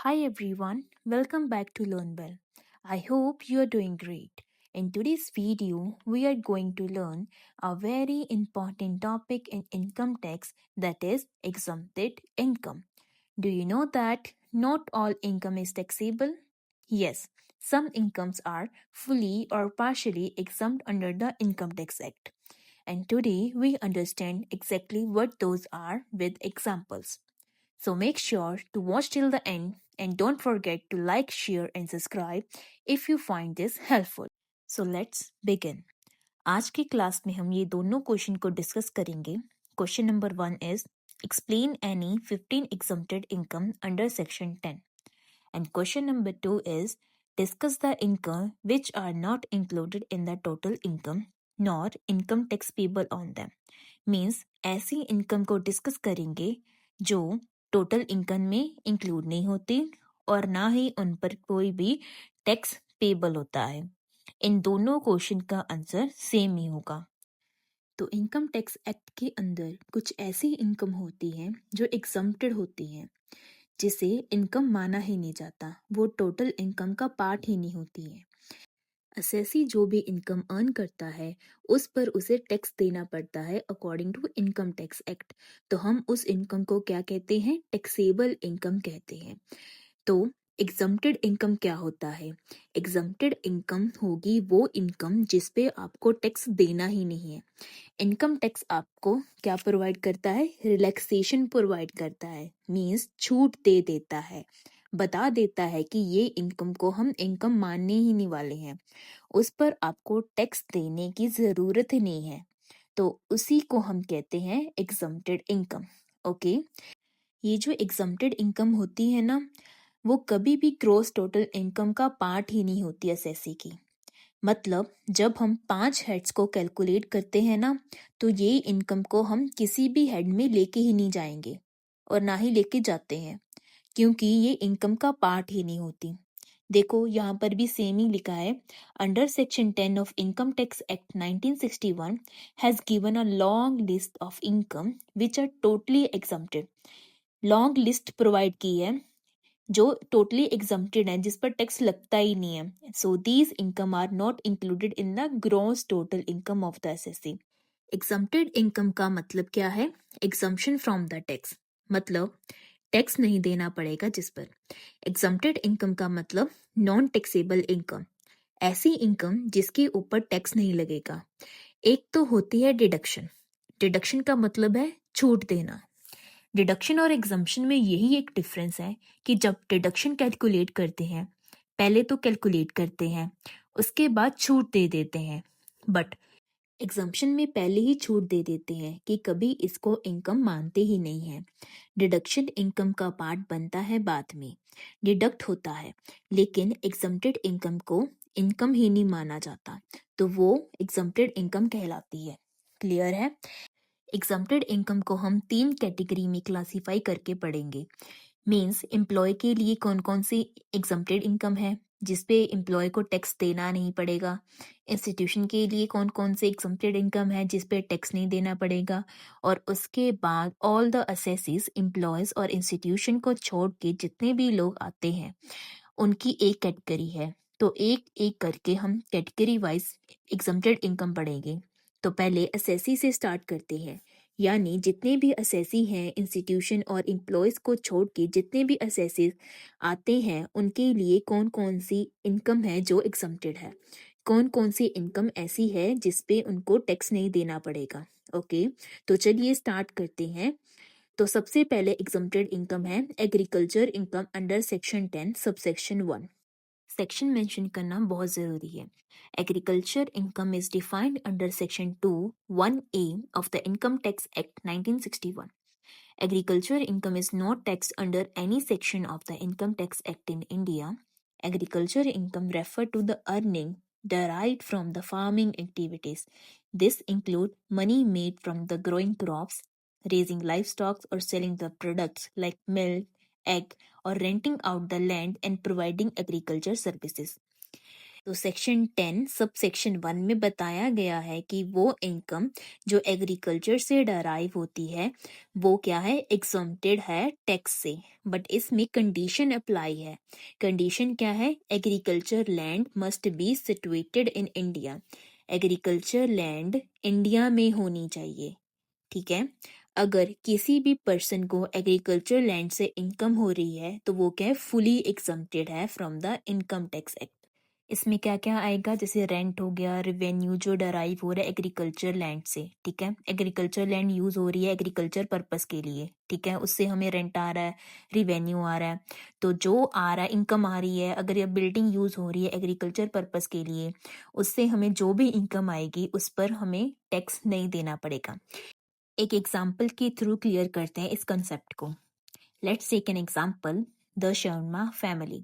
Hi everyone, welcome back to Learn Well. I hope you are doing great. In today's video, we are going to learn a very important topic in income tax, that is exempted income. Do you know that not all income is taxable? Yes, some incomes are fully or partially exempt under the Income Tax Act. And today we understand exactly what those are with examples. So make sure to watch till the end and don't forget to like, share and subscribe if you find this helpful. So let's begin. आज की class में हम ये दोनों question को discuss करेंगे. Question number 1 is explain any 15 exempted income under section 10. And question number 2 is discuss the income which are not included in the total income nor income tax payable on them. Means ऐसी income को discuss करेंगे जो total income में include नहीं होती और ना ही उन पर कोई भी टैक्स पेबल होता है. इन दोनों क्वेश्चन का आंसर सेम ही होगा. तो इनकम टैक्स एक्ट के अंदर कुछ ऐसी इनकम होती है जो एग्जम्प्टेड होती है, जिसे इनकम माना ही नहीं जाता, वो टोटल इनकम का पार्ट ही नहीं होती है. असेसी जो भी इनकम अर्न करता है उस पर उसे टैक्स देना पड़ता है according to income tax act. तो हम उस इनकम को क्या कहते हैं? टैक्सेबल इनकम कहते हैं. तो एग्जम्प्टेड इनकम क्या होता है? एग्जम्प्टेड इनकम होगी वो इनकम जिस पे आपको टैक्स देना ही नहीं है. इनकम टैक्स आपको क्या प्रोवाइड करता है? रिलैक्सेशन प्रोवाइड करता है, मीन्स छूट दे देता है, बता देता है कि ये इनकम को हम इनकम मानने ही नहीं वाले हैं, उस पर आपको टैक्स देने की जरूरत ही नहीं है. तो उसी को हम कहते हैं एग्जम्प्टेड इनकम. ओके, ये जो एग्जम्प्टेड इनकम होती है ना, वो कभी भी ग्रॉस टोटल इनकम का पार्ट ही नहीं होती एसएससी की. मतलब जब हम 5 हेड्स को कैलकुलेट करते हैं ना, तो ये इनकम को हम किसी भी हेड में लेके ही नहीं जाएंगे और ना ही लेके जाते हैं, क्योंकि ये इनकम का पार्ट ही नहीं होती. देखो यहाँ पर भी सेम ही लिखा है. Under section 10 of income tax act 1961 has given a long list of income which are totally exempted. Long list provide की है जो टोटली एग्जम्प्टेड है, जिस पर टैक्स लगता ही नहीं है. So these income are not included in the gross total income of the SSC. Exempted income का मतलब क्या है? एग्जम्पशन फ्रॉम द टैक्स, मतलब टैक्स नहीं देना पड़ेगा जिस पर. एग्जम्प्टेड इनकम का मतलब नॉन टैक्सेबल इनकम, ऐसी इनकम जिसके ऊपर टैक्स नहीं लगेगा. एक तो होती है डिडक्शन. डिडक्शन का मतलब है छूट देना. डिडक्शन और एग्जम्पशन में यही एक डिफरेंस है कि जब डिडक्शन कैलकुलेट करते हैं, पहले तो कैलकुलेट करते हैं, उसके बाद छूट दे देते हैं. बट एग्जम्पशन में पहले ही छूट दे देते हैं कि कभी इसको इनकम मानते ही नहीं है. डिडक्शन इनकम का पार्ट बनता है बाद में, डिडक्ट होता है, लेकिन एग्जम्प्टेड इनकम को इनकम ही नहीं माना जाता, तो वो एग्जम्प्टेड इनकम कहलाती है. क्लियर है? एग्जम्प्टेड इनकम को हम 3 कैटेगरी में क्लासिफाई करके पढ़ेंगे. मीन्स एम्प्लॉय के लिए कौन कौन सी एग्जम्प्टेड इनकम है जिसपे एम्प्लॉय को टैक्स देना नहीं पड़ेगा. इंस्टीट्यूशन के लिए कौन कौन से एग्जम्प्टेड इनकम है जिसपे टैक्स नहीं देना पड़ेगा. और उसके बाद ऑल द असेसीज एम्प्लॉयज और इंस्टीट्यूशन को छोड़ के जितने भी लोग आते हैं उनकी एक कैटेगरी है. तो एक एक करके हम कैटेगरी वाइज एग्जम्प्टेड इनकम पढ़ेंगे. तो पहले असेसी से स्टार्ट करते हैं, यानी जितने भी असेसी हैं इंस्टीट्यूशन और एम्प्लॉयज को छोड़ के जितने भी असेसी आते हैं उनके लिए कौन कौन सी इनकम है जो एग्जम्प्टेड है, कौन कौन सी इनकम ऐसी है जिसपे उनको टैक्स नहीं देना पड़ेगा. ओके, तो चलिए स्टार्ट करते हैं. तो सबसे पहले एग्जम्प्टेड इनकम है agriculture income under section 10 subsection 1. Section mention करना बहुत जरूरी है. Agriculture income is defined under section 2 1A of the Income Tax Act 1961. Agriculture income is not taxed under any section of the Income Tax Act in India. Agriculture income refer to the earning derived from the farming activities. This include money made from the growing crops, raising livestock or selling the products like milk, egg, or renting out the land and providing agriculture services. तो section 10 sub section 1 में बताया गया है कि वो income जो agriculture से derive होती है वो क्या है, एग्जम्प्टेड है टैक्स से। बट इसमें कंडीशन अप्लाई है। कंडीशन क्या है, agriculture land must be situated in India. Agriculture land India में होनी चाहिए, ठीक है। अगर किसी भी पर्सन को एग्रीकल्चर लैंड से इनकम हो रही है तो वो क्या है, फुली एग्जम्प्टेड है from the income tax act. इसमें क्या क्या आएगा, जैसे रेंट हो गया, रिवेन्यू जो डराइव हो रहा है एग्रीकल्चर लैंड से, ठीक है। एग्रीकल्चर लैंड यूज हो रही है एग्रीकल्चर पर्पस के लिए, ठीक है, उससे हमें रेंट आ रहा है, रिवेन्यू आ रहा है। तो जो आ रहा है, इनकम आ रही है, अगर ये बिल्डिंग यूज हो रही है एग्रीकल्चर पर्पस के लिए, उससे हमें जो भी इनकम आएगी उस पर हमें टैक्स नहीं देना पड़ेगा। एक एग्जाम्पल के थ्रू क्लियर करते हैं इस कंसेप्ट को। Let's take an example, the Sharma family.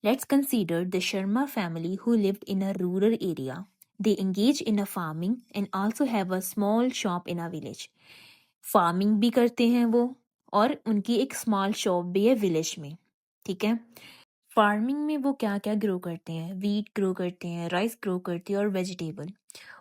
Let's consider the Sharma family who lived in a rural area. They engage in a farming and also have a small shop in a village. Farming भी करते हैं वो, और उनकी एक small shop भी है village में, ठीक है। फार्मिंग में वो क्या क्या ग्रो करते हैं, वीट ग्रो करते हैं, राइस ग्रो करते हैं और वेजिटेबल।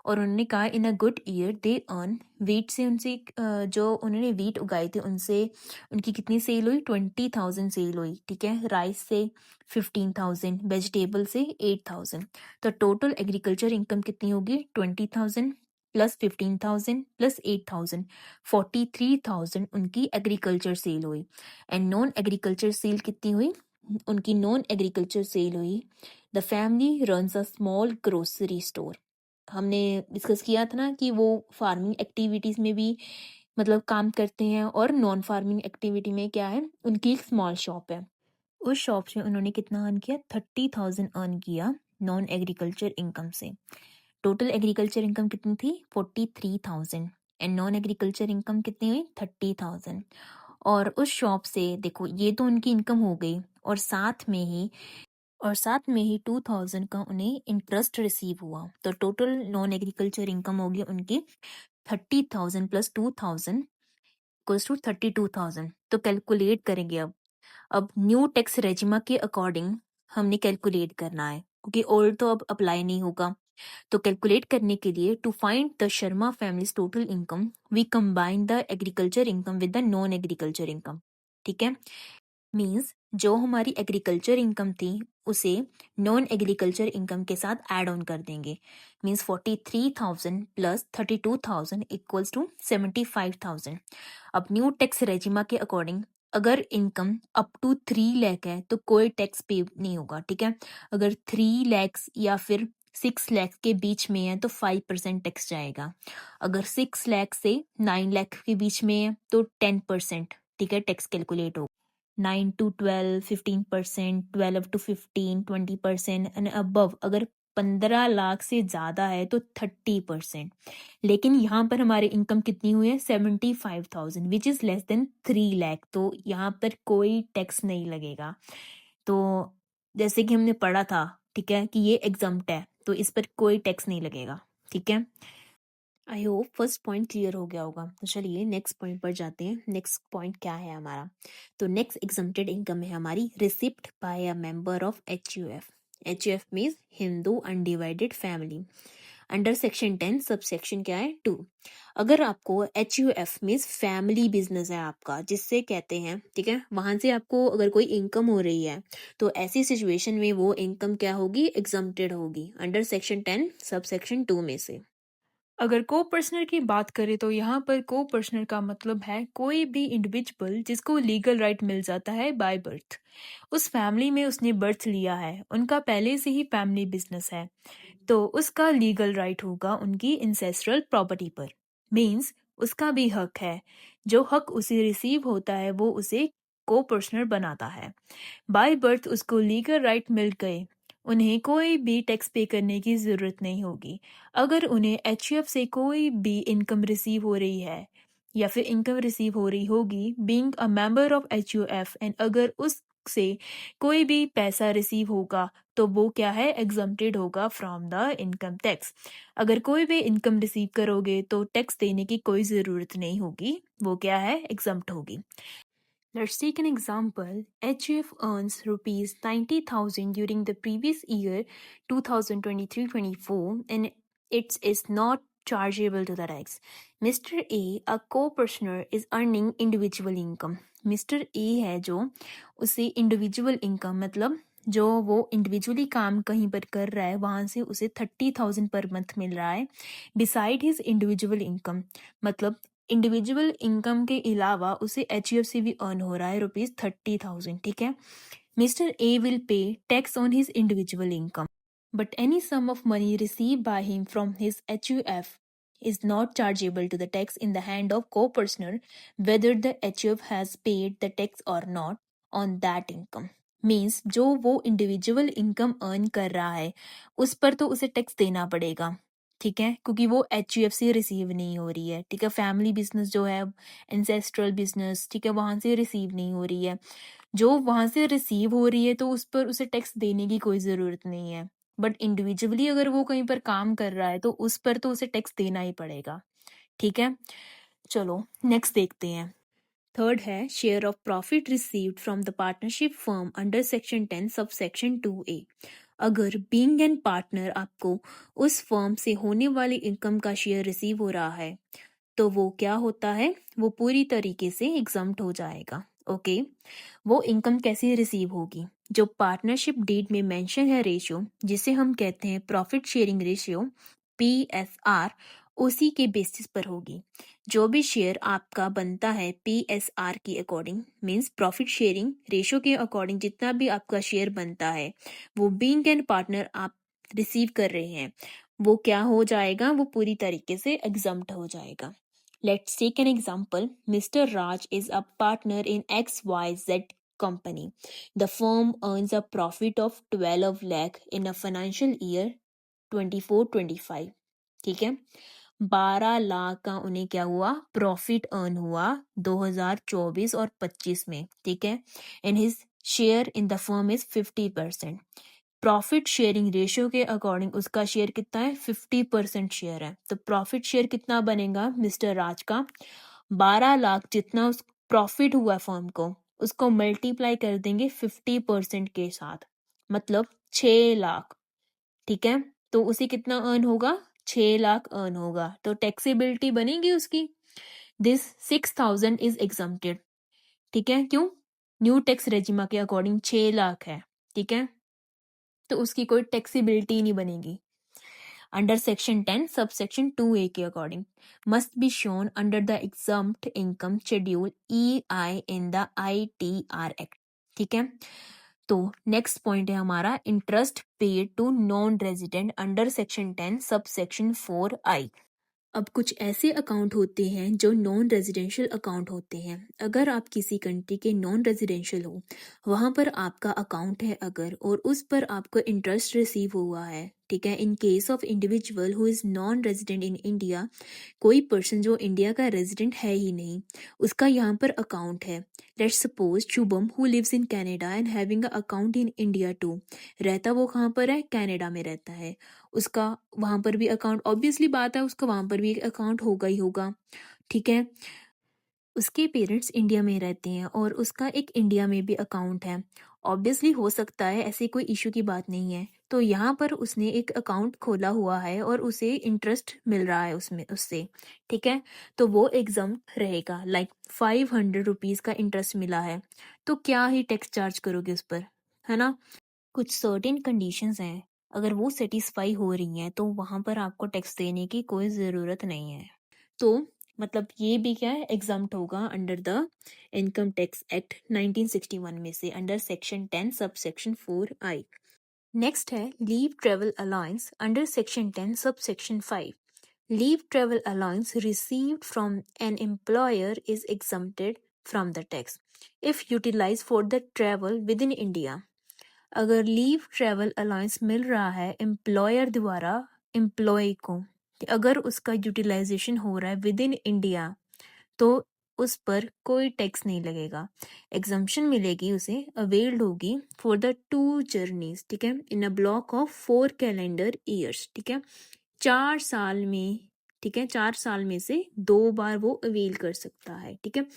और उन्होंने कहा in a good year they earn, wheat से उनसे जो उन्होंने वीट उगाए थे उनसे उनकी कितनी सेल हुई, 20,000 सेल हुई, ठीक है। राइस से 15,000, वेजिटेबल से 8,000। तो टोटल एग्रीकल्चर इनकम कितनी होगी, 20,000 प्लस 15,000 प्लस 8,000, 43,000 उनकी एग्रीकल्चर सेल हुई। एंड नॉन एग्रीकल्चर सेल कितनी हुई, उनकी नॉन एग्रीकल्चर सेल हुई। The family runs a small grocery store. हमने डिस्कस किया था ना कि वो फार्मिंग एक्टिविटीज में भी मतलब काम करते हैं, और नॉन फार्मिंग एक्टिविटी में क्या है, उनकी एक स्मॉल शॉप है। उस शॉप से उन्होंने कितना अर्न किया, 30,000 अर्न किया नॉन एग्रीकल्चर इनकम से। टोटल एग्रीकल्चर इनकम कितनी थी, 43,000, एंड नॉन एग्रीकल्चर इनकम कितनी हुई, 30,000। और उस शॉप से देखो ये तो उनकी इनकम हो गई, और साथ में ही 2,000 का उन्हें इंटरेस्ट रिसीव हुआ। तो टोटल नॉन एग्रीकल्चर इनकम होगी उनकी 30,000 प्लस 2,000 इक्वल्स टू 32,000। तो कैलकुलेट करेंगे अब न्यू टैक्स रेजिमा के अकॉर्डिंग हमने कैलकुलेट करना है, क्योंकि ओल्ड तो अब अप्लाई नहीं होगा। तो कैलकुलेट करने के लिए, to find the Sharma family's total income we combine the agriculture income with the non agriculture income, ठीक है। मीन्स जो हमारी एग्रीकल्चर इनकम थी उसे नॉन एग्रीकल्चर इनकम के साथ ऐड ऑन कर देंगे। Means 43,000 plus 32,000 equals to 75,000। अब न्यू टैक्स रेजिमा के अकॉर्डिंग अगर इनकम अप टू 3 लाख है तो कोई टैक्स पे नहीं होगा, ठीक है। अगर 3 लैक्स या फिर 6 लाख के बीच में है तो 5% टैक्स जाएगा। अगर 6 लाख से 9 लाख के बीच में है तो 10%, ठीक है, टैक्स कैलकुलेट होगा। 9 to 12, 15%, 12 to 15, 20% एंड अबव अगर 15 लाख से ज्यादा है तो 30%। लेकिन यहाँ पर हमारी इनकम कितनी हुई है, 75,000 which is less then 3 lakh. तो यहाँ पर कोई टैक्स नहीं लगेगा। तो जैसे कि हमने पढ़ा था, ठीक है, कि ये एग्जम्प्ट है तो इस पर कोई टैक्स नहीं लगेगा, ठीक है। I hope first point clear हो गया होगा। तो चलिए नेक्स्ट पॉइंट पर जाते हैं। नेक्स्ट पॉइंट क्या है हमारा, तो नेक्स्ट एग्जम्प्टेड इनकम है हमारी receipt by a member of HUF। HUF means Hindu undivided family. Under section 10 sub section क्या है, 2। अगर आपको HUF मीन्स फैमिली बिजनेस है आपका, जिससे कहते हैं, ठीक है, वहां से आपको अगर कोई इनकम हो रही है तो ऐसी सिचुएशन में वो इनकम क्या होगी, एग्जम्प्टेड होगी अंडर सेक्शन 10 सब सेक्शन 2 में से। अगर को पर्सनल की बात करें तो यहाँ पर को पर्सनल का मतलब है कोई भी इंडिविजुअल जिसको लीगल राइट मिल जाता है बाय बर्थ। उस फैमिली में उसने बर्थ लिया है, उनका पहले से ही फैमिली बिजनेस है, तो उसका लीगल राइट होगा उनकी इंसेस्ट्रल प्रॉपर्टी पर। मीन्स उसका भी हक है, जो हक उसे रिसीव होता है वो उसे को पर्सनल बनाता है। बाय बर्थ उसको लीगल राइट मिल गए, उन्हें कोई भी टैक्स पे करने की ज़रूरत नहीं होगी। अगर उन्हें HUF से कोई भी इनकम रिसीव हो रही है या फिर इनकम रिसीव हो रही होगी being a member of HUF, and अगर उससे कोई भी पैसा रिसीव होगा तो वो क्या है, एग्जम्प्टेड होगा फ्रॉम द इनकम टैक्स। अगर कोई भी इनकम रिसीव करोगे तो टैक्स देने की कोई ज़रूरत नहीं होगी, वो क्या है, एग्जम्प्ट होगी। Let's take an example. HUF earns rupees 90,000 during the previous year 2023-24 and it is not chargeable to the tax. Mr. A co-pensioner is earning individual income. Mr. A है जो उसे individual income मतलब जो वो individually काम कहीं पर कर रहा है वहां से उसे 30,000 पर मंथ मिल रहा है बिसाइड हिज इंडिविजुअल इनकम मतलब इंडिविजुअल इनकम के अलावा उसे HUF भी अर्न हो रहा है ₹30,000 ठीक है mister A will pay tax on his individual income but any sum of money receive by him from his HUF is not chargeable to the tax in the hand of co-partner whether the HUF has paid the tax or not on that income means जो वो individual income earn कर रहा है उस पर तो उसे tax देना पड़ेगा ठीक है क्योंकि वो HUF से रिसीव नहीं हो रही है ठीक है फैमिली बिजनेस जो है एंसेस्ट्रल बिजनेस ठीक है वहां से रिसीव नहीं हो रही है जो वहां से रिसीव हो रही है तो उस पर उसे टैक्स देने की कोई जरूरत नहीं है बट इंडिविजुअली अगर वो कहीं पर काम कर रहा है तो उस पर तो उसे टैक्स देना ही पड़ेगा ठीक है चलो नेक्स्ट देखते हैं थर्ड है share of profit received from the partnership firm under section 10 sub section 2A अगर बीइंग एन पार्टनर आपको उस फर्म से होने वाली इनकम का शेयर रिसीव हो रहा है तो वो क्या होता है वो पूरी तरीके से एग्जम्प्ट हो जाएगा ओके वो इनकम कैसे रिसीव होगी जो पार्टनरशिप डीड में मेंशन है रेशियो जिसे हम कहते हैं प्रॉफिट शेयरिंग रेशियो PSR उसी के बेसिस पर होगी जो भी शेयर आपका बनता है PSR के according means profit sharing ratio के अकॉर्डिंग जितना भी आपका शेयर बनता है वो बीइंग एन पार्टनर आप रिसीव कर रहे हैं वो क्या हो जाएगा वो पूरी तरीके से एग्जम्प्ट हो जाएगा Let's take an example. Mr. Raj is a partner in XYZ company. The firm earns a profit of 12 lakh in a financial year 24-25. ठीक है 12 लाख का उन्हें क्या हुआ प्रॉफिट अर्न हुआ 2024 और 25 में ठीक है and his share in the firm is 50% profit sharing ratio के अकॉर्डिंग उसका शेयर कितना है 50% शेयर है तो प्रॉफिट शेयर कितना बनेगा मिस्टर राज का 12 लाख जितना उस प्रॉफिट हुआ फर्म को उसको मल्टीप्लाई कर देंगे 50% के साथ मतलब 6 लाख ठीक है तो उसे कितना अर्न होगा 6 लाख अर्न होगा तो टैक्सेबिलिटी बनेगी उसकी दिस 6,000 इज एग्जम्प्टेड ठीक है क्यों न्यू टैक्स रेजिमा के अकॉर्डिंग 6 लाख है ठीक है तो उसकी कोई टैक्सेबिलिटी नहीं बनेगी under section 10 sub section 2A के according must be shown under the exempt income schedule EI in the ITR act ठीक है तो नेक्स्ट पॉइंट है हमारा interest paid to non resident under section 10 sub section 4I अब कुछ ऐसे account होते हैं जो नॉन रेजिडेंशियल अकाउंट होते हैं अगर आप किसी कंट्री के नॉन रेजिडेंशियल हो वहाँ पर आपका अकाउंट है अगर और उस पर आपको इंटरेस्ट रिसीव हुआ है ठीक है in case of individual who is non resident in India कोई पर्सन जो इंडिया का रेजिडेंट है ही नहीं उसका यहाँ पर अकाउंट है let's suppose Shubham who lives in Canada and having a account in India to रहता वो कहाँ पर है कनाडा में रहता है उसका वहां पर भी अकाउंट ऑब्वियसली बात है उसका वहां पर भी एक अकाउंट होगा ही होगा ठीक है उसके पेरेंट्स इंडिया में रहते हैं और उसका एक इंडिया में भी अकाउंट है ऑब्वियसली हो सकता है ऐसे कोई इशू की बात नहीं है तो यहाँ पर उसने एक अकाउंट खोला हुआ है और उसे इंटरेस्ट मिल रहा है उसमें उससे ठीक है तो वो एग्जाम रहेगा लाइक 500 रुपीज़ का इंटरेस्ट मिला है तो क्या ही टैक्स चार्ज करोगे उस पर है ना कुछ सर्टेन कंडीशंस हैं अगर वो सेटिस्फाई हो रही हैं तो वहाँ पर आपको टैक्स देने की कोई ज़रूरत नहीं है तो मतलब ये भी क्या है एग्जाम्प्ट होगा under the income tax act 1961 में से under section 10 sub section 4I next है leave travel allowance under section 10 sub section 5 leave travel allowance received from an employer is exempted from the tax if utilize for the travel within India अगर leave travel allowance मिल रहा है employer द्वारा employ को अगर उसका utilisation हो रहा है विद इन इंडिया तो उस पर कोई टैक्स नहीं लगेगा एग्जम्पशन मिलेगी उसे अवेल्ड होगी फॉर द 2 जर्नीज ठीक है in a block of 4 calendar years ठीक है 4 साल में ठीक है, 4 साल में से 2 बार वो अवेल कर सकता है, ठीक है।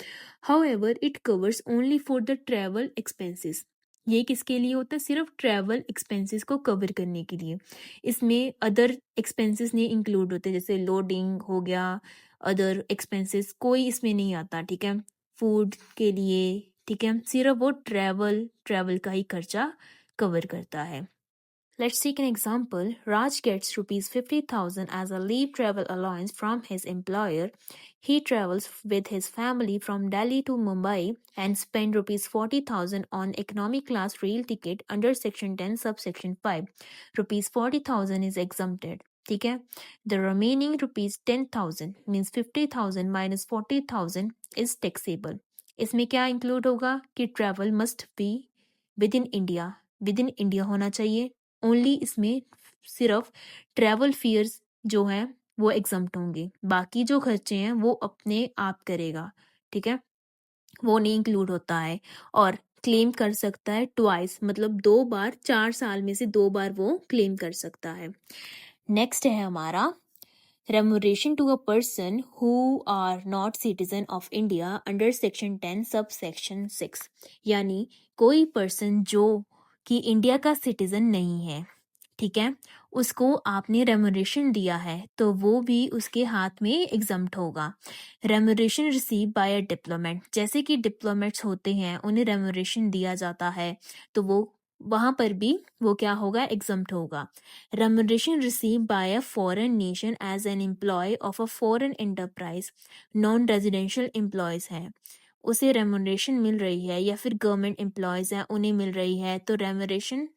However it covers only for the travel expenses. ये किसके लिए होता है? सिर्फ ट्रैवल एक्सपेंसेस को कवर करने के लिए। इसमें अदर एक्सपेंसेस नहीं इंक्लूड होते, जैसे लोडिंग हो गया, अदर एक्सपेंसेस कोई इसमें नहीं आता, ठीक है, फूड के लिए, ठीक है, सिर्फ वो ट्रैवल का ही खर्चा कवर करता है। Let's take an example. Raj gets rupees 50,000 as a leave travel allowance from his employer. He travels with his family from Delhi to Mumbai and spend rupees 40,000 on economy class rail ticket under section 10 subsection 5. Rupees 40,000 is exempted. ठीक है, the remaining rupees 10,000 means 50,000 minus 40,000 is taxable. इसमें क्या include होगा कि travel must be with in India होना चाहिए। Only इसमें सिर्फ ट्रैवल फेयर्स जो हैं वो एग्जम्प्ट होंगे, बाकी जो खर्चे हैं वो अपने आप करेगा, ठीक है, वो नहीं इंक्लूड होता है। और क्लेम कर सकता है ट्वाइस, मतलब 2 बार, 4 साल में से 2 बार वो क्लेम कर सकता है। नेक्स्ट है हमारा remuneration to a person who are not citizen of India under section 10 subsection 6, यानी कोई पर्सन जो कि इंडिया का सिटीजन नहीं है, ठीक है, उसको आपने रेमुनरेशन दिया है तो वो भी उसके हाथ में एग्जम्प्ट होगा। Remuneration receive by a diplomat, जैसे कि डिप्लोमेट्स होते हैं उन्हें रेमुनरेशन दिया जाता है तो वो वहां पर भी वो क्या होगा? एग्जम्प्ट होगा। Remuneration receive by a foreign nation as an employee of a foreign enterprise, non residential employees है, उसे रेमुनरेशन मिल रही है, या फिर गवर्नमेंट एम्प्लॉयज हैं उन्हें मिल रही है, तो रेमुनरेशन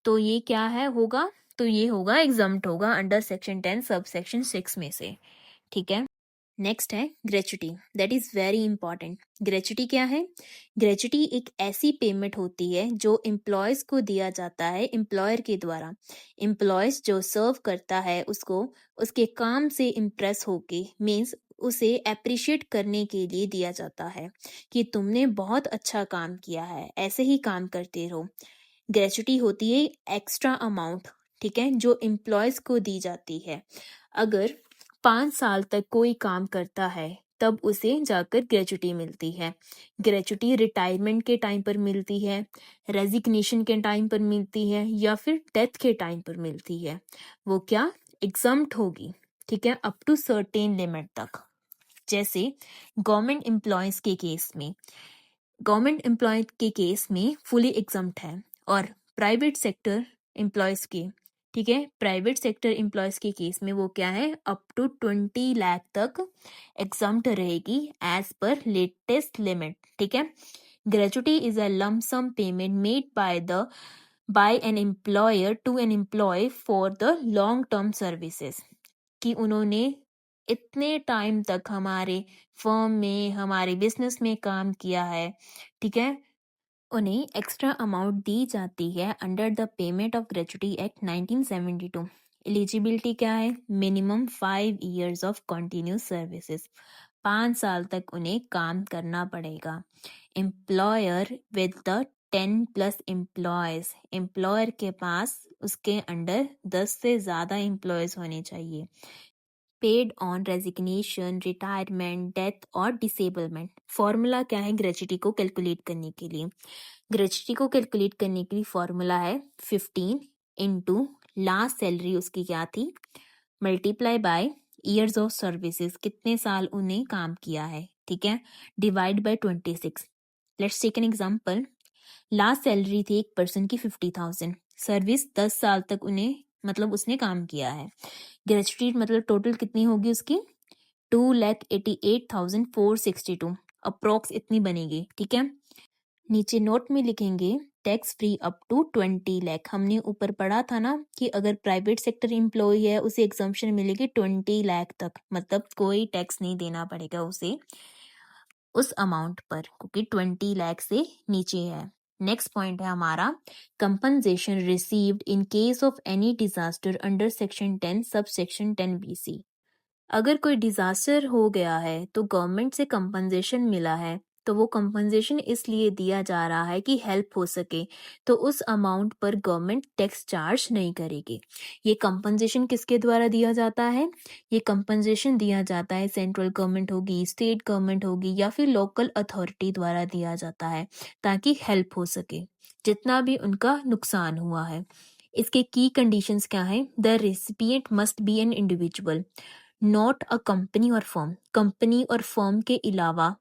तो ये क्या है होगा? तो ये होगा एग्जम्प्ट होगा अंडर सेक्शन 10 सब सेक्शन 6 में से, ठीक है। नेक्स्ट है gratuity, that is very important. Gratuity क्या है? ग्रेचुटी एक ऐसी पेमेंट होती है जो एम्प्लॉयज को दिया जाता है एम्प्लॉयर के द्वारा। एम्प्लॉयज जो सर्व करता है उसको उसके काम से इम्प्रेस होके, मीन्स उसे अप्रिशिएट करने के लिए दिया जाता है कि तुमने बहुत अच्छा काम किया है, ऐसे ही काम करते रहो। ग्रेचुटी होती है एक्स्ट्रा अमाउंट, ठीक है, जो एम्प्लॉयज को दी जाती है। अगर 5 साल तक कोई काम करता है तब उसे जाकर ग्रेचुटी मिलती है। ग्रेचुटी रिटायरमेंट के टाइम पर मिलती है, रेजिग्नेशन के टाइम पर मिलती है, या फिर डेथ के टाइम पर मिलती है। वो क्या? एग्जम्प्ट होगी, ठीक है, अप टू सर्टेन लिमिट तक। जैसे गवर्नमेंट एम्प्लॉयज के केस में, गवर्नमेंट एम्प्लॉय के केस में फुली एग्जम्प्ट है, और प्राइवेट सेक्टर एम्प्लॉयज के, ठीक है, प्राइवेट सेक्टर एम्प्लॉयज के केस में वो क्या है? अप टू 20 लाख तक एग्जम्प्ट रहेगी एज पर लेटेस्ट लिमिट, ठीक है। Gratuity is a lump sum payment made by an employer to an employee for the long term services, कि उन्होंने इतने टाइम तक हमारे फर्म में, हमारे बिजनेस में काम किया है, ठीक है, उन्हें एक्स्ट्रा अमाउंट दी जाती है under the payment of gratuity act 1972। Eligibility क्या है? Minimum 5 years of continuous services, 5 साल तक उन्हें काम करना पड़ेगा। Employer with the 10 plus employees, employer के पास उसके अंडर 10 से ज़्यादा एम्प्लॉयज होने चाहिए। Paid on resignation, retirement, death और डिसेबलमेंट। फॉर्मूला क्या है ग्रेचुटी को कैलकुलेट करने के लिए? ग्रेचुटी को कैलकुलेट करने के लिए फॉर्मूला है 15 इंटू लास्ट सैलरी उसकी क्या थी, multiply by years of services, कितने साल उन्हें काम किया है, ठीक है, divide by 26। Let's take an example. Last salary थी एक पर्सन की 50,000, सर्विस 10 साल तक उन्हें, मतलब उसने काम किया है। ग्रेचुटी मतलब टोटल कितनी होगी उसकी? 2,88,462 अप्रोक्स इतनी बनेगी, ठीक है। नीचे नोट में लिखेंगे tax free up to 20 lakh. हमने ऊपर पढ़ा था ना कि अगर प्राइवेट सेक्टर एम्प्लॉय है उसे एग्जम्पशन मिलेगी 20 लाख तक, मतलब कोई टैक्स नहीं देना पड़ेगा उसे उस अमाउंट पर, क्योंकि 20 लाख से नीचे है। नेक्स्ट पॉइंट है हमारा compensation received in case of any disaster under section 10 sub section 10 BC। अगर कोई डिजास्टर हो गया है तो गवर्नमेंट से कंपनसेशन मिला है तो वो कंपनसेशन इसलिए दिया जा रहा है कि हेल्प हो सके, तो उस अमाउंट पर गवर्नमेंट टैक्स चार्ज नहीं करेगी। ये कंपनसेशन किसके द्वारा दिया जाता है? ये कंपनसेशन दिया जाता है सेंट्रल गवर्नमेंट होगी, स्टेट गवर्नमेंट होगी या फिर लोकल अथॉरिटी द्वारा दिया जाता है, ताकि हेल्प हो सके जितना भी उनका नुकसान हुआ है। इसके की कंडीशंस क्या है? The recipient must be an individual, not a company और फर्म। कंपनी और फर्म के अलावा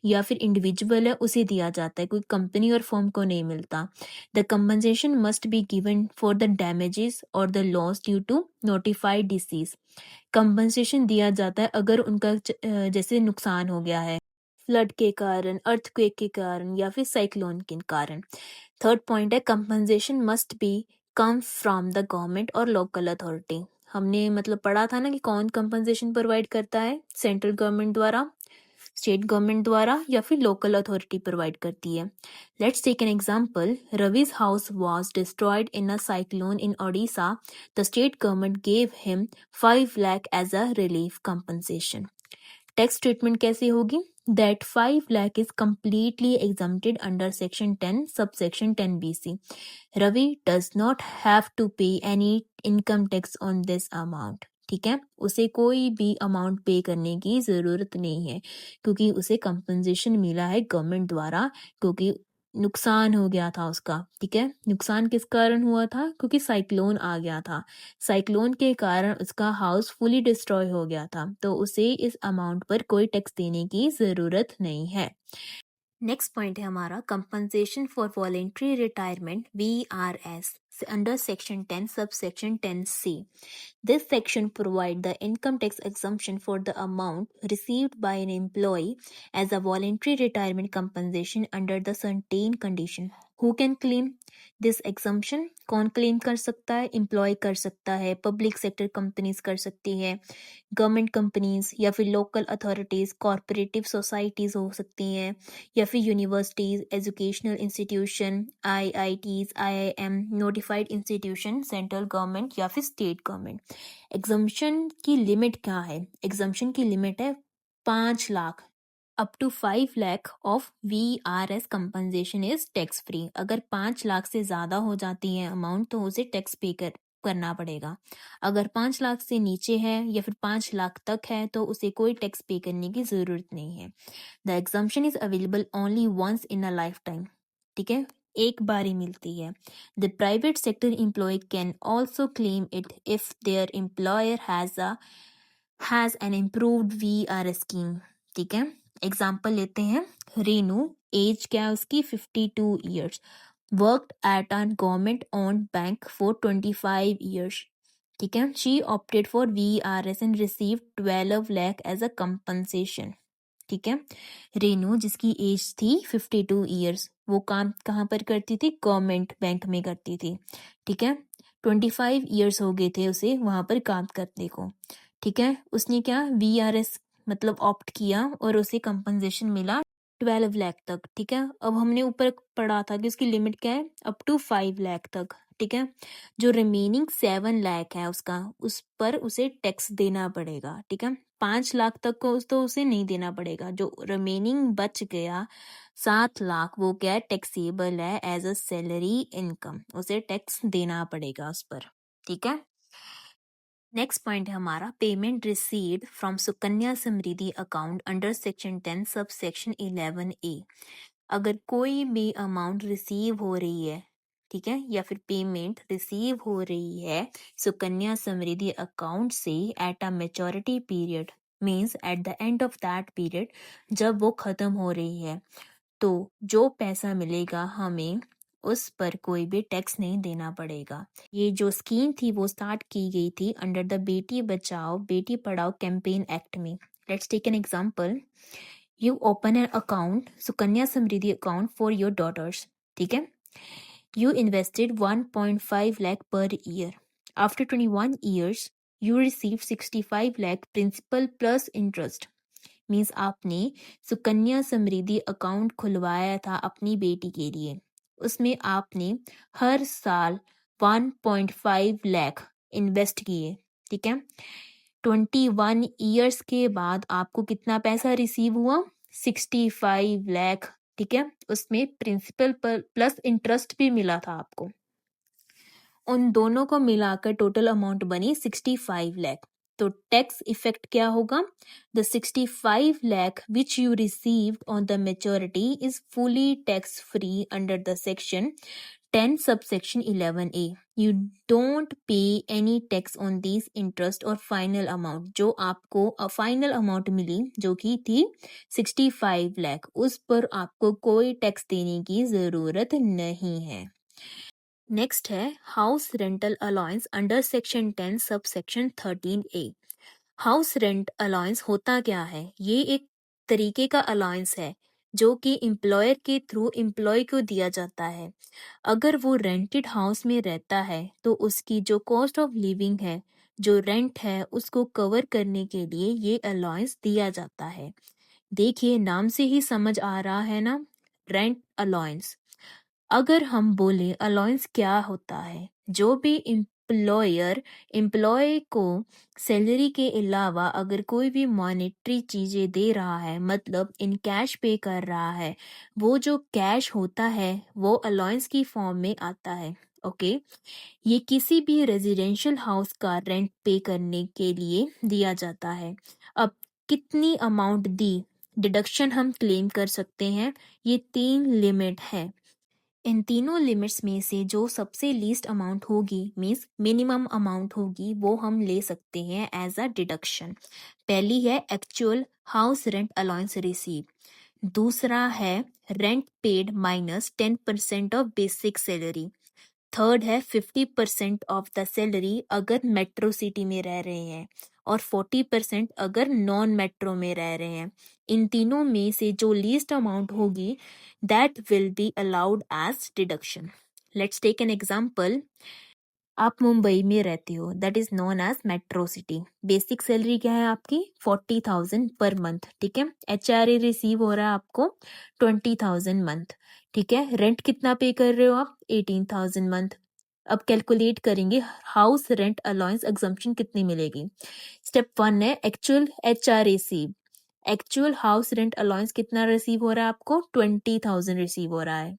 या फिर इंडिविजुअल है उसे दिया जाता है, कोई कंपनी और फर्म को नहीं मिलता। The compensation must be given for the damages और the loss due to notified disease. Compensation दिया जाता है अगर उनका जैसे नुकसान हो गया है फ्लड के कारण, अर्थक्वेक के कारण या फिर साइक्लोन के कारण। थर्ड पॉइंट है compensation must B come from the government और लोकल अथॉरिटी। हमने मतलब पढ़ा था ना कि कौन कंपनसेशन प्रोवाइड करता है? सेंट्रल गवर्नमेंट द्वारा, स्टेट गवर्नमेंट द्वारा या फिर लोकल अथॉरिटी प्रोवाइड करती है। Let's take an example. रवि's house was destroyed in a cyclone in Odisha. The state government gave him 5 lakh as a relief compensation. Tax treatment कैसे होगी? That 5 lakh is completely exempted under section 10 subsection 10 BC. Ravi does not have to pay any income tax on this amount. ठीक है, उसे कोई भी amount पे करने की जरूरत नहीं है क्योंकि उसे कंपनसेशन मिला है गवर्नमेंट द्वारा, क्योंकि नुकसान हो गया था उसका। ठीक है, नुकसान किस कारण हुआ था? क्योंकि साइक्लोन आ गया था। साइक्लोन के कारण उसका हाउस फुली डिस्ट्रॉय हो गया था, तो उसे इस अमाउंट पर कोई टैक्स देने की जरूरत नहीं है। नेक्स्ट पॉइंट है हमारा compensation for voluntary retirement VRS under section 10 sub section 10C. This section provide the income tax exemption for the amount received by an employee as a voluntary retirement compensation under the certain condition. Who can claim this exemption? कौन claim कर सकता है? Employ कर सकता है, public sector companies कर सकती है, गवर्नमेंट कंपनीज या फिर लोकल अथॉरिटीज, कॉरपोरेटिव सोसाइटीज हो सकती हैं या फिर universities, educational institution, IITs, IIM, notified institution, central government या फिर स्टेट गवर्नमेंट। एग्जम्पशन की लिमिट क्या है? एग्जम्पशन की लिमिट है 5 lakh. Up to 5 lakh of VRS compensation is tax free. अगर 5 लाख से ज्यादा हो जाती है अमाउंट तो उसे टैक्स पे करना पड़ेगा। अगर 5 लाख से नीचे है या फिर 5 लाख तक है तो उसे कोई टैक्स पे करने की जरूरत नहीं है। The exemption is available only once in a life time. ठीक है, एक बार ही मिलती है। The private sector employee can also claim it if their employer has an improved VRS scheme. ठीक है, एग्जाम्पल लेते हैं। रेनू, एज क्या है उसकी? 52 years, worked at a government owned bank for 25 years. ठीक है, she opted for VRS and receive 12 lakh as a compensation. ठीक है, रेनू जिसकी एज थी 52 ईयर्स, वो काम कहाँ पर करती थी? गवर्नमेंट बैंक में करती थी। ठीक है, 25 ईयर्स हो गए थे उसे वहां पर काम करने को। ठीक है, उसने क्या VRS मतलब ऑप्ट किया और उसे कंपनसेशन मिला 12 लाख तक। ठीक है, अब हमने ऊपर पढ़ा था कि उसकी लिमिट क्या है? अप टू 5 लाख तक। ठीक है, जो रिमेनिंग 7 लाख है उसका, उस पर उसे टैक्स देना पड़ेगा। ठीक है, 5 लाख तक को तो उसे नहीं देना पड़ेगा। जो रिमेनिंग बच गया 7 लाख, वो क्या है? टैक्सेबल है एज अ सैलरी इनकम, उसे टैक्स देना पड़ेगा उस पर। ठीक है, नेक्स्ट पॉइंट है हमारा payment received from Sukanya Samriddhi account under section 10 sub section 11A। अगर कोई भी अमाउंट रिसीव हो रही है, ठीक है, या फिर पेमेंट रिसीव हो रही है सुकन्या समृद्धि अकाउंट से at a maturity period, means at the end of that period, जब वो खत्म हो रही है, तो जो पैसा मिलेगा हमें उस पर कोई भी टैक्स नहीं देना पड़ेगा। ये जो स्कीम थी वो स्टार्ट की गई थी अंडर द बेटी बचाओ बेटी पढ़ाओ कैंपेन एक्ट में। Let's take an example. You open an account Sukanya Samriddhi account for your daughters. ठीक है, you invested 1.5 lakh per year. After 21 years, you receive 65 lakh principal plus interest. Means आपने सुकन्या समृद्धि अकाउंट खुलवाया था अपनी बेटी के लिए, उसमें आपने हर साल 1.5 लाख इन्वेस्ट किए। ठीक है, 21 ईयर्स के बाद आपको कितना पैसा रिसीव हुआ? 65 लाख, ठीक है, उसमें प्रिंसिपल पर प्लस इंटरेस्ट भी मिला था आपको। उन दोनों को मिलाकर टोटल अमाउंट बनी 65 लाख। तो टैक्स इफेक्ट क्या होगा? The 65 lakh which you received on the maturity is fully tax free under the section 10 subsection 11A. You don't pay any tax on these interest or final amount। जो आपको final amount मिली जो कि थी 65 लाख, उस पर आपको कोई टैक्स देने की जरूरत नहीं है। नेक्स्ट है house rental allowance under section 10 sub section 13A। House rent allowance होता क्या है? ये एक तरीके का अलाउंस है जो कि एम्प्लॉयर के थ्रू एम्प्लॉय को दिया जाता है। अगर वो रेंटेड हाउस में रहता है तो उसकी जो कॉस्ट ऑफ लिविंग है, जो रेंट है, उसको कवर करने के लिए ये अलाउंस दिया जाता है। देखिए नाम से ही समझ आ रहा है ना, रेंट अलाउंस। अगर हम बोले अलाउंस क्या होता है, जो भी एम्प्लॉयर एम्प्लॉय को सैलरी के अलावा अगर कोई भी मॉनेटरी चीजें दे रहा है, मतलब इन कैश पे कर रहा है, वो जो कैश होता है वो अलाउंस की फॉर्म में आता है। ओके, ये किसी भी रेजिडेंशियल हाउस का रेंट पे करने के लिए दिया जाता है। अब कितनी अमाउंट दी डिडक्शन हम क्लेम कर सकते हैं? ये 3 लिमिट है। इन तीनों लिमिट्स में से जो सबसे लीस्ट अमाउंट होगी, मीन्स मिनिमम अमाउंट होगी, वो हम ले सकते हैं एज अ डिडक्शन। पहली है actual house rent allowance receive, दूसरा है rent paid minus 10% of basic salary, third है 50% ऑफ द सैलरी अगर मेट्रो सिटी में रह रहे हैं, और 40% अगर नॉन मेट्रो में रह रहे हैं। इन तीनों में से जो लीस्ट अमाउंट होगी that will be allowed as deduction. Let's take an example. आप मुंबई में रहते हो, that is known as metro city. Basic salary क्या है आपकी? 40,000 पर मंथ, ठीक है। HRA रिसीव हो रहा है आपको 20,000 मंथ, ठीक है। रेंट कितना पे कर रहे हो आप? 18,000 मंथ। अब कैलकुलेट करेंगे हाउस रेंट अलाउंस एग्जम्पशन कितनी मिलेगी। स्टेप 1 है actual HR receive. Actual house rent allowance कितना रिसीव हो रहा है आपको? 20,000 रिसीव हो रहा है।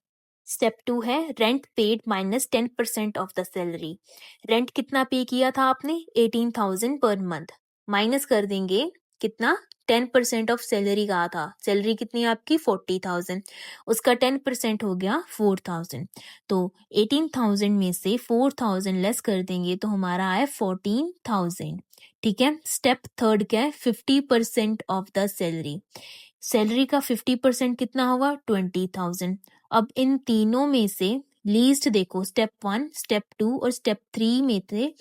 स्टेप 2 है rent paid minus 10% of the salary. Rent कितना पे किया था आपने? 18,000 पर मंथ, माइनस कर देंगे कितना? 10% ऑफ सैलरी कहा था। सैलरी कितनी है आपकी? 40,000, उसका 10% हो गया 4,000। तो 18,000 में से 4,000 लेस कर देंगे तो हमारा आया 14,000, ठीक है। स्टेप थर्ड क्या है? 50% ऑफ द सैलरी। सैलरी का 50% कितना होगा? 20,000। अब इन तीनों में से लीस्ट देखो, स्टेप 1, स्टेप 2 और स्टेप 3 में से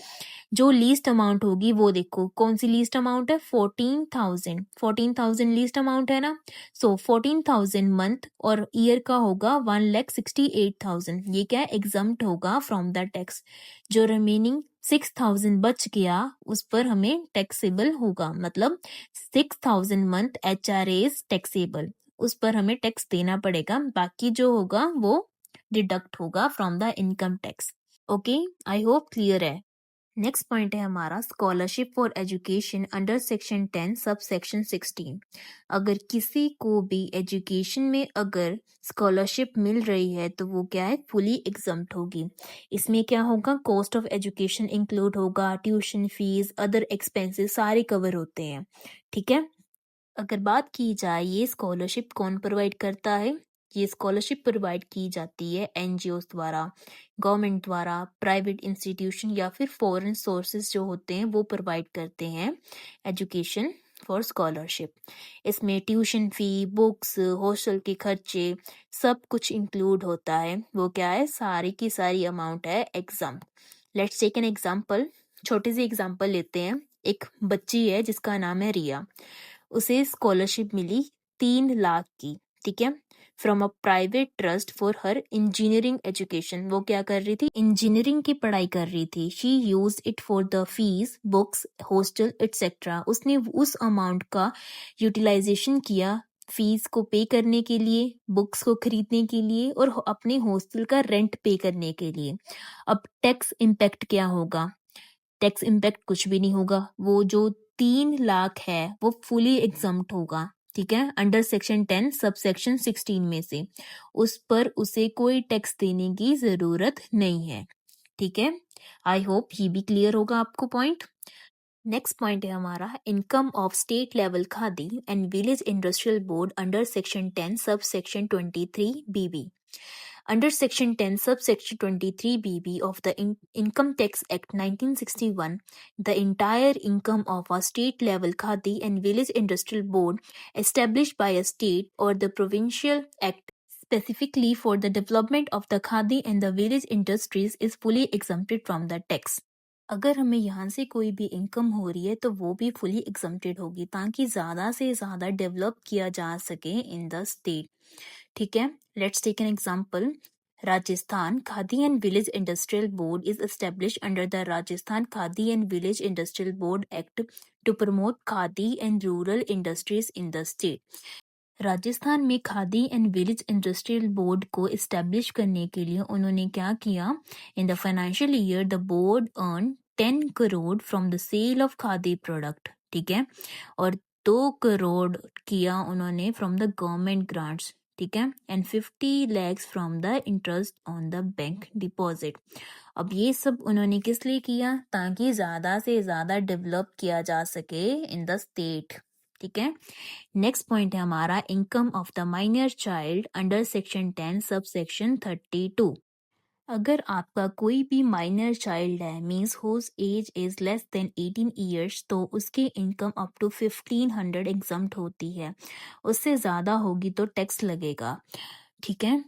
जो लीस्ट अमाउंट होगी वो देखो। कौन सी लीस्ट अमाउंट है? 14,000। 14,000 लीस्ट अमाउंट है ना। सो 14,000 मंथ और ईयर का होगा 1,68,000। ये क्या है? एग्जम्प्ट होगा फ्रॉम द टैक्स। जो रिमेनिंग 6,000 बच गया उस पर हमें टैक्सेबल होगा, मतलब 6,000 मंथ HRA इज टैक्सेबल, उस पर हमें टैक्स देना पड़ेगा। बाकी जो होगा वो डिडक्ट होगा from the income tax. Okay, I hope clear है। नेक्स्ट पॉइंट है हमारा scholarship for education under section 10 sub section 16। अगर किसी को भी एजुकेशन में अगर स्कॉलरशिप मिल रही है तो वो क्या है? फुली एग्जम्प्ट होगी। इसमें क्या होगा? कॉस्ट ऑफ एजुकेशन इंक्लूड होगा, ट्यूशन फीस, अदर एक्सपेंसेस सारे कवर होते हैं, ठीक है। अगर बात की जाए ये स्कॉलरशिप कौन प्रोवाइड करता है, ये स्कॉलरशिप प्रोवाइड की जाती है NGOs द्वारा, गवर्नमेंट द्वारा, प्राइवेट इंस्टीट्यूशन या फिर फॉरेन सोर्सेज जो होते हैं वो प्रोवाइड करते हैं एजुकेशन फॉर स्कॉलरशिप। इसमें ट्यूशन फी, बुक्स, हॉस्टल के खर्चे सब कुछ इंक्लूड होता है। वो क्या है? सारी की सारी अमाउंट है exam. Let's take an example. छोटी सी एग्जाम्पल लेते हैं। एक बच्ची है जिसका नाम है रिया, उसे स्कॉलरशिप मिली 3 लाख की, ठीक है, from a private trust for her engineering education. वो क्या कर रही थी? इंजीनियरिंग की पढ़ाई कर रही थी। She use it for the fees, books, hostel etcetera. उसने उस अमाउंट का यूटिलाइजेशन किया फीस को पे करने के लिए, बुक्स को खरीदने के लिए और अपने हॉस्टल का रेंट पे करने के लिए। अब टैक्स इम्पैक्ट क्या होगा? टैक्स इम्पैक्ट कुछ भी नहीं होगा। वो जो 3 लाख है वो फुली एग्जम्प्ट होगा, ठीक है, अंडर सेक्शन 10 सब सेक्शन 16 में से, उस पर उसे कोई टैक्स देने की जरूरत नहीं है। ठीक है, आई होप ये भी क्लियर होगा आपको पॉइंट। नेक्स्ट पॉइंट है हमारा income of state level khadi and village industrial board under section 10 sub section 23 BB. Under Section 10, subsection 23BB of the Income Tax Act 1961, the entire income of a state-level Khadi and Village Industrial Board established by a state or the provincial act specifically for the development of the Khadi and the village industries is fully exempted from the tax. अगर हमें यहाँ से कोई भी income हो रही है तो वो भी फुली एग्जम्प्टेड होगी ताकि ज़्यादा से ज़्यादा डेवलप किया जा सके इन द स्टेट। ठीक है, let's take an example. Rajasthan khadi and village industrial board is establish under the Rajasthan khadi and village industrial board act to promote khadi and rural industries in the state. Rajasthan में khadi and village industrial board को establish करने के लिए उन्होंने क्या किया, in the financial year the board earn 10 crore from the sale of khadi product. ठीक है, और 2 करोड़ किया उन्होंने फ्रॉम द गवर्नमेंट ग्रांट्स। ठीक है, and 50 lakhs from the interest on the bank deposit. अब ये सब उन्होंने किस लिए किया, ताकि ज्यादा से ज्यादा डेवलप किया जा सके इन द स्टेट। ठीक है, नेक्स्ट पॉइंट है हमारा income of the minor child under section 10 sub section 32। अगर आपका कोई भी माइनर चाइल्ड है means whose age is less than 18 years तो उसकी इनकम अप टू 1500 एग्जम्प्ट होती है, उससे ज़्यादा होगी तो टैक्स लगेगा। ठीक है,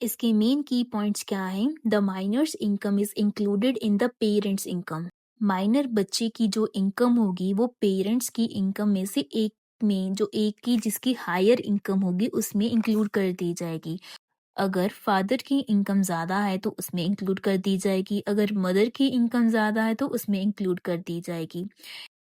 इसके मेन की पॉइंट्स क्या हैं, the minors income is included in the parents income. Minor बच्चे की जो इनकम होगी वो पेरेंट्स की इनकम में से एक में जो एक की जिसकी हायर इनकम होगी उसमें इंक्लूड कर दी जाएगी। अगर फादर की इनकम ज़्यादा है तो उसमें इंक्लूड कर दी जाएगी, अगर मदर की इनकम ज़्यादा है तो उसमें इंक्लूड कर दी जाएगी।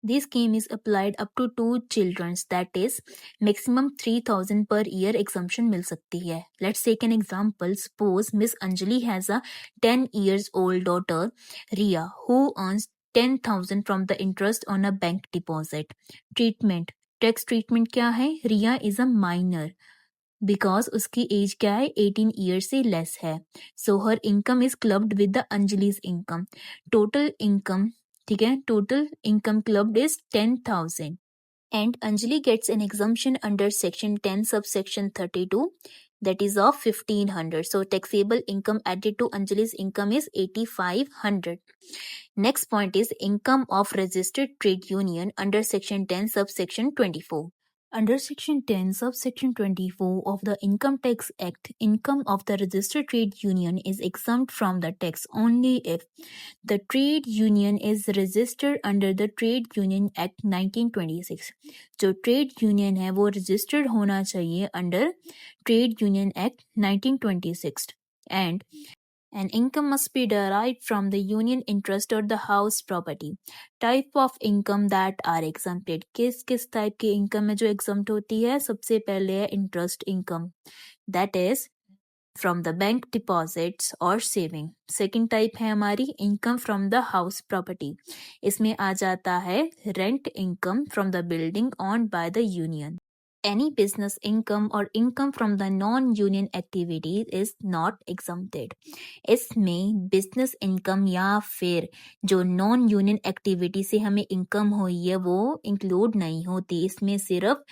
This scheme is applied up to 2 childrens that is maximum 3000 per year exemption मिल सकती है। Let's take an example, suppose miss Anjali has a 10 years old daughter Ria who earns 10,000 from the interest on a bank deposit. Treatment, tax treatment क्या है, Riya is a minor because उसकी age क्या है, 18 years से less है, so her income is clubbed with the अंजलि's इनकम। Total income, ठीक है, total income clubbed is 10,000 and Anjali gets an exemption under section 10 subsection 32 that is of 1500, so taxable income added to Anjali's income is 8500. Next point is income of registered trade union under section 10 subsection 24. Under Section 10, subsection 24 of the Income Tax Act, income of the registered trade union is exempt from the tax only if the trade union is registered under the Trade Union Act 1926. जो trade union है वो registered होना चाहिए under trade union act 1926 and an income must be derived from the union interest or the house property. Type of income that are exempted. किस किस type की income है जो एग्जम्प्ट होती है, सबसे पहले है interest income that is from the bank deposits और सेविंग। सेकंड टाइप है हमारी income from the house property, इसमें आ जाता है rent income from the building on by the union. Any business income or income from the non-union activities is not exempted. इसमें business income या फिर जो non union activity से हमें income हुई है वो इंक्लूड नहीं होती, इसमें सिर्फ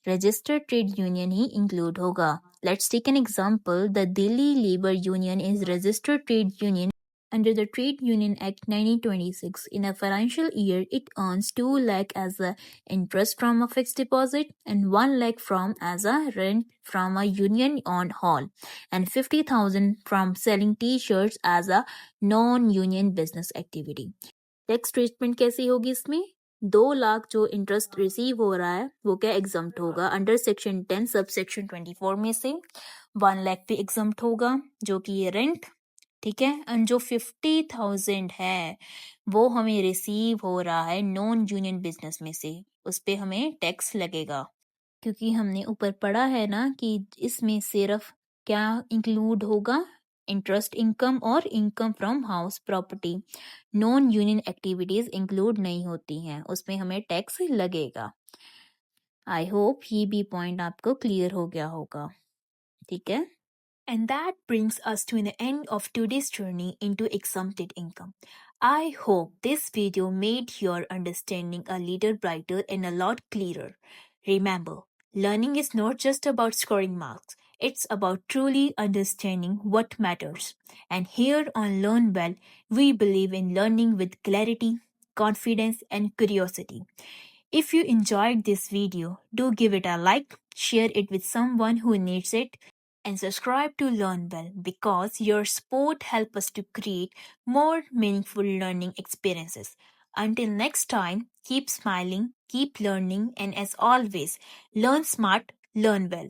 रजिस्टर्ड ट्रेड यूनियन ही इंक्लूड होगा। Let's take an example, the Delhi labour union is registered trade union under the Trade Union Act 1926. In a financial year, it earns 2 lakh as a interest from a fixed deposit and 1 lakh from as a rent from a union on hall and 50,000 from selling t-shirts as a non-union business activity. Tax treatment कैसी होगी इसमें, 2 लाख जो interest receive हो रहा है वो क्या exempt होगा अंडर सेक्शन 10 सब सेक्शन 24 में से, 1 लाख भी एग्जम्प्ट होगा जो कि ये रेंट। ठीक है, एंड जो 50,000 है वो हमें रिसीव हो रहा है नॉन यूनियन बिजनेस में से, उस पे हमें टैक्स लगेगा क्योंकि हमने ऊपर पढ़ा है ना कि इसमें सिर्फ क्या इंक्लूड होगा, इंटरेस्ट इनकम और income from house property. Non union activities include नहीं होती हैं, उसमें हमें टैक्स लगेगा। आई होप ये भी पॉइंट आपको क्लियर हो गया होगा. ठीक है. And that brings us to the end of today's journey into exempted income. I hope this video made your understanding a little brighter and a lot clearer. Remember, learning is not just about scoring marks, it's about truly understanding what matters. And here on Learn Well, we believe in learning with clarity, confidence, and curiosity. If you enjoyed this video, do give it a like, share it with someone who needs it, and subscribe to Learn Well because your support helps us to create more meaningful learning experiences. Until next time, keep smiling, keep learning, and as always, learn smart, learn well.